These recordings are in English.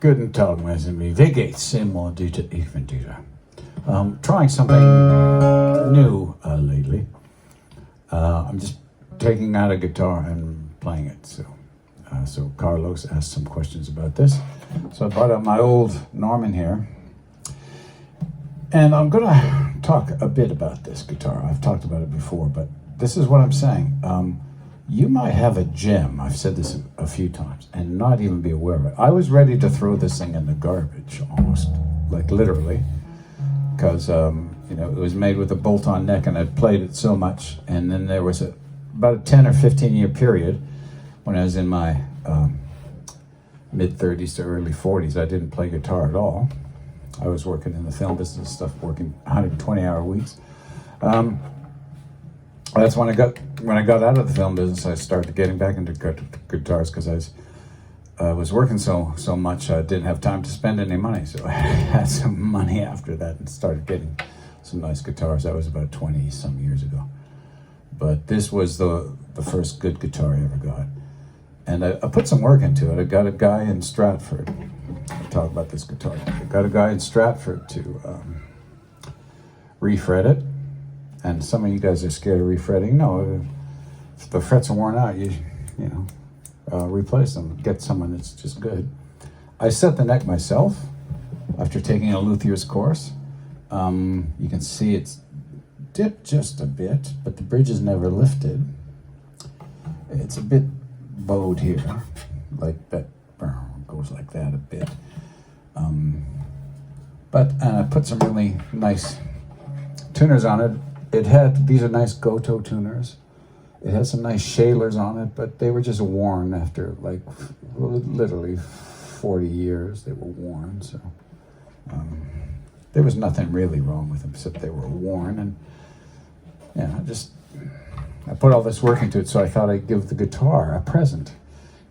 Guten Tag, Messenby. Wie geht's? Immer Dieter, ich bin Dieter. Trying something new lately. I'm just taking out a guitar and playing it. So Carlos asked some questions about this. So I brought out my old Norman here. And I'm going to talk a bit about this guitar. I've talked about it before, but this is what I'm saying. You might have a gem, I've said this a few times, and not even be aware of it. I was ready to throw this thing in the garbage, almost, like literally, because it was made with a bolt-on neck, and I'd played it so much. And then there was about a 10 or 15 year period when I was in my mid-30s to early 40s. I didn't play guitar at all. I was working in the film business and stuff, working 120-hour weeks. That's when I got out of the film business. I started getting back into guitars because I was working so much. I didn't have time to spend any money, so I had some money after that and started getting some nice guitars. That was about 20 some years ago. But this was the first good guitar I ever got, and I put some work into it. I got a guy in Stratford. I'll talk about this guitar. I got a guy in Stratford to refret it. And some of you guys are scared of refretting. No, if the frets are worn out, you replace them. Get someone that's just good. I set the neck myself after taking a luthier's course. You can see it's dipped just a bit, but the bridge is never lifted. It's a bit bowed here, like that. Goes like that a bit. But I put some really nice tuners on it. These are nice Goto tuners. It had some nice Shalers on it, but they were just worn after literally 40 years. They were worn, so there was nothing really wrong with them except they were worn. And I put all this work into it, so I thought I'd give the guitar a present.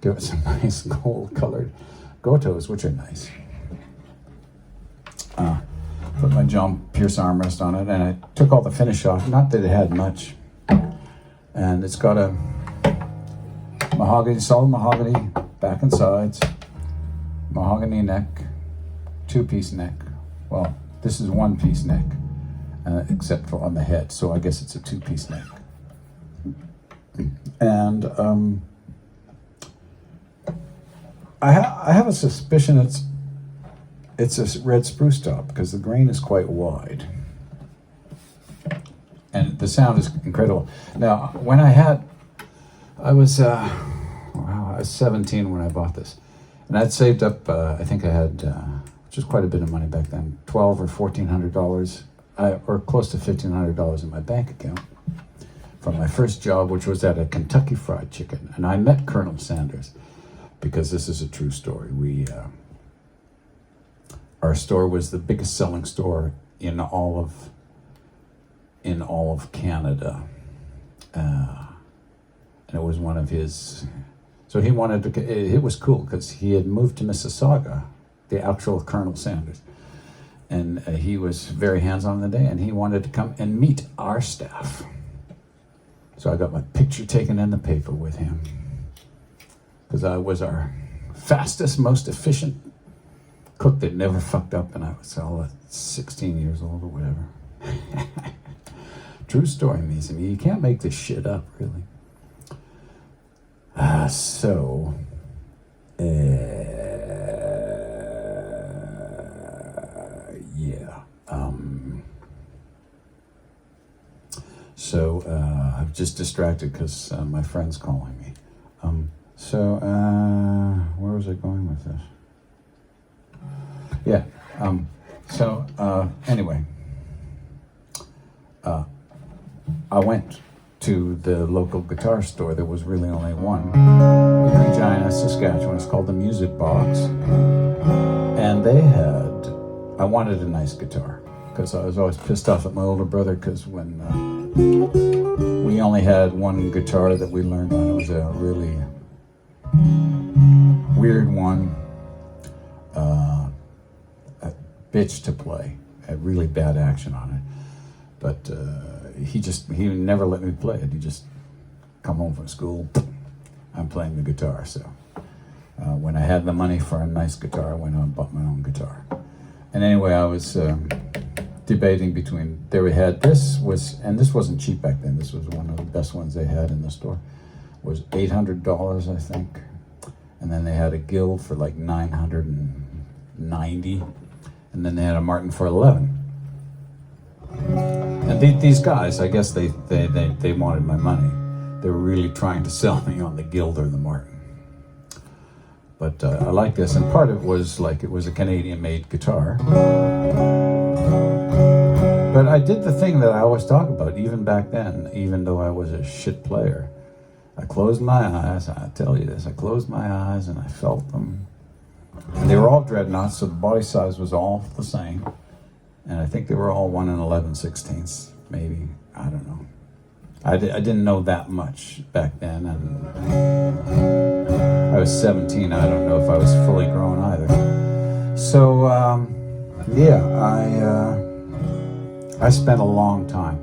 Give it some nice gold-colored Gotos, which are nice. Put my John Pierce armrest on it, and I took all the finish off. Not that it had much. And it's got a solid mahogany back and sides, mahogany neck, two-piece neck. Well, this is one-piece neck, except for on the head, so I guess it's a two-piece neck. And I have a suspicion it's a red spruce top because the grain is quite wide. And the sound is incredible. Now, when I was 17 when I bought this. And I'd saved up, I think I had, which was quite a bit of money back then, $1,200 or $1,400, or close to $1,500 in my bank account from my first job, which was at a Kentucky Fried Chicken. And I met Colonel Sanders because this is a true story. Our store was the biggest selling store in all of Canada, and it was one of his. So he wanted to. It was cool because he had moved to Mississauga, the actual Colonel Sanders, and he was very hands-on in the day, and he wanted to come and meet our staff. So I got my picture taken in the paper with him because I was our fastest, most efficient cook that never fucked up, and I was all 16 years old or whatever. True story, Mason. You can't make this shit up, really. I'm just distracted because my friend's calling me. Where was I going with this? Yeah. Anyway, I went to the local guitar store. There was really only one in Regina, Saskatchewan. It's called the Music Box, and I wanted a nice guitar because I was always pissed off at my older brother because when we only had one guitar that we learned on, it was a really weird one. Bitch to play, had really bad action on it, but he never let me play it. He just come home from school, I'm playing the guitar. So When I had the money for a nice guitar, I went out and bought my own guitar. And anyway, I was debating between, they had and this wasn't cheap back then, this was one of the best ones they had in the store, was $800, I think. And then they had a Guild for like $990, and then they had a Martin for $11. And these guys, I guess they wanted my money. They were really trying to sell me on the Guild or the Martin. But I like this, and part of it was like it was a Canadian-made guitar. But I did the thing that I always talk about, even back then, even though I was a shit player. I closed my eyes, I tell you this, I closed my eyes and I felt them. And they were all dreadnoughts, so the body size was all the same. And I think they were all 1 11/16, maybe, I don't know. I didn't know that much back then, and I was 17, I don't know if I was fully grown either. So, yeah, I spent a long time.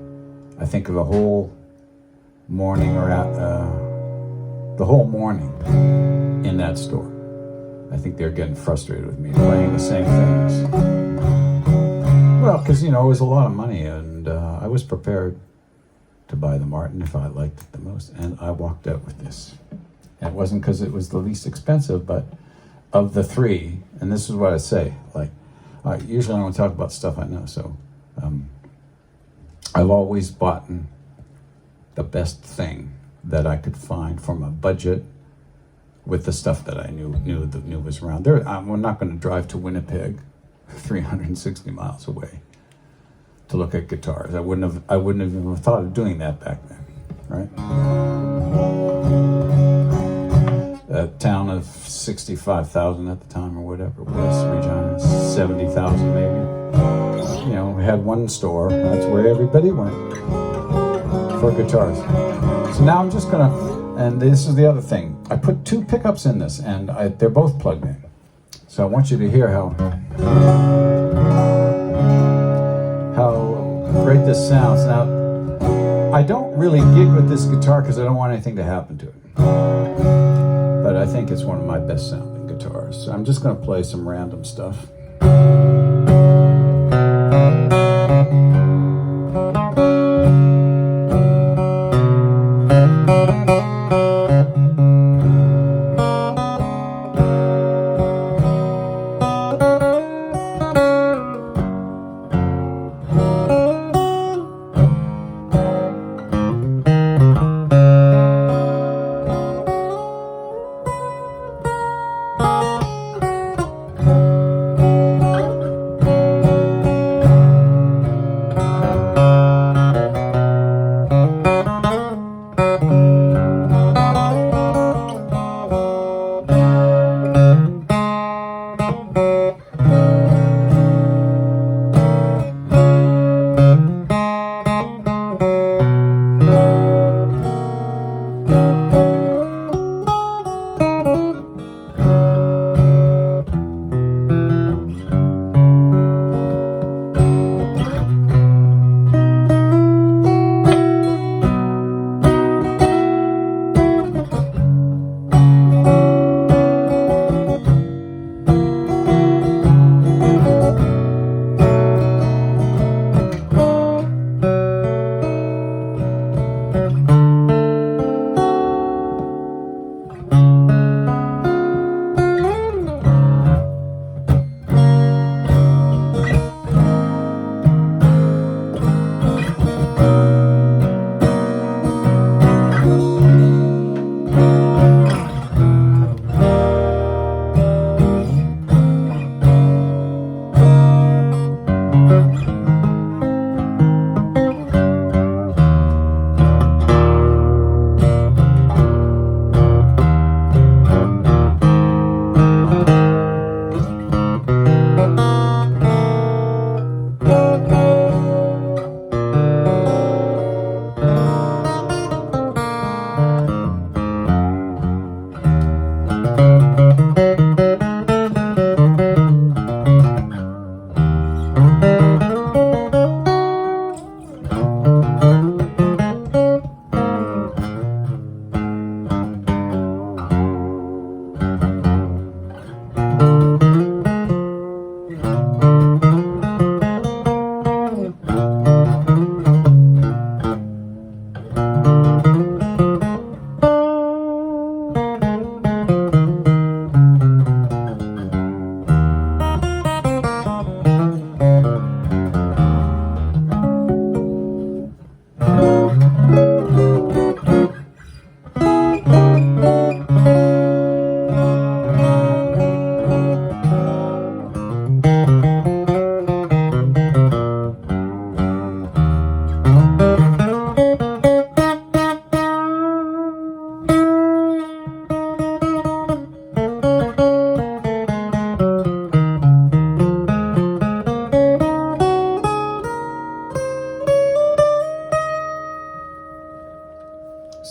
I think the whole morning the whole morning in that store. I think they're getting frustrated with me playing the same things. Well, because, it was a lot of money, and I was prepared to buy the Martin if I liked it the most, and I walked out with this. And it wasn't because it was the least expensive, but of the three, and this is what I say, like, usually I don't talk about stuff I know, so I've always bought the best thing that I could find from a budget with the stuff that I knew was around. We're not going to drive to Winnipeg, 360 miles away, to look at guitars. I wouldn't have even thought of doing that back then, right? A town of 65,000 at the time or whatever it was, Regina, 70,000 maybe. We had one store, that's where everybody went for guitars. So now I'm just gonna, and this is the other thing, I put 2 pickups in this, and they're both plugged in. So I want you to hear how great this sounds. Now, I don't really gig with this guitar because I don't want anything to happen to it. But I think it's one of my best sounding guitars. So I'm just going to play some random stuff.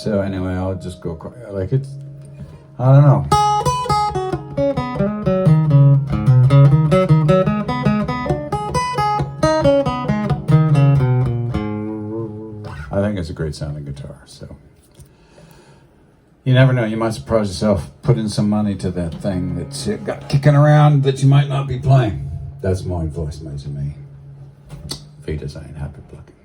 So anyway, I'll just go like it's. I don't know. I think it's a great sounding guitar. So you never know. You might surprise yourself putting some money to that thing that's got kicking around that you might not be playing. That's my voice, mates, and me. Vitas ain't happy plucking.